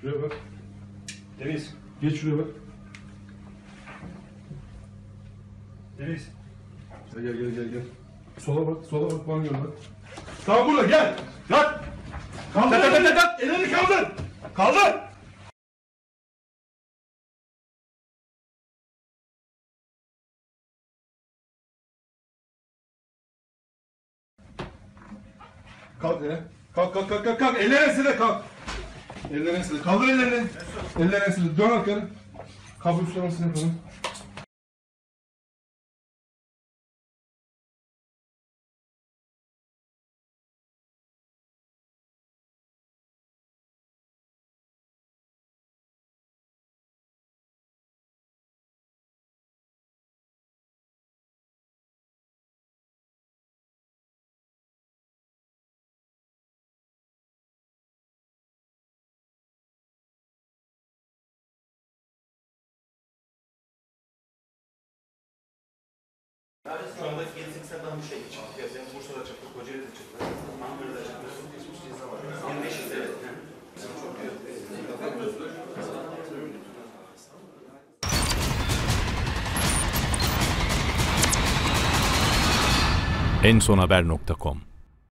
Şuraya bak. Deniz. Geç şuraya bak. Deniz. Gel. Sola bak bana bak. Tamam burada gel. Yat. Kaldır. Elini kaldır. Kaldır. Kalk ya. Kalk. Ellerini ensene kalk. Ellerini ensene. Kaldır ellerini. Ellerini ensene. Dön arkanı. Kablo üstlemasını yapalım. Şu anda 7-8 sene bir şey çıktı. Piyasaya Bursa'da çıktı, Kocaeli'de çıktı, Ankara'da çıktı. Geçmiş ceza var. 25 evet. ensonhaber.com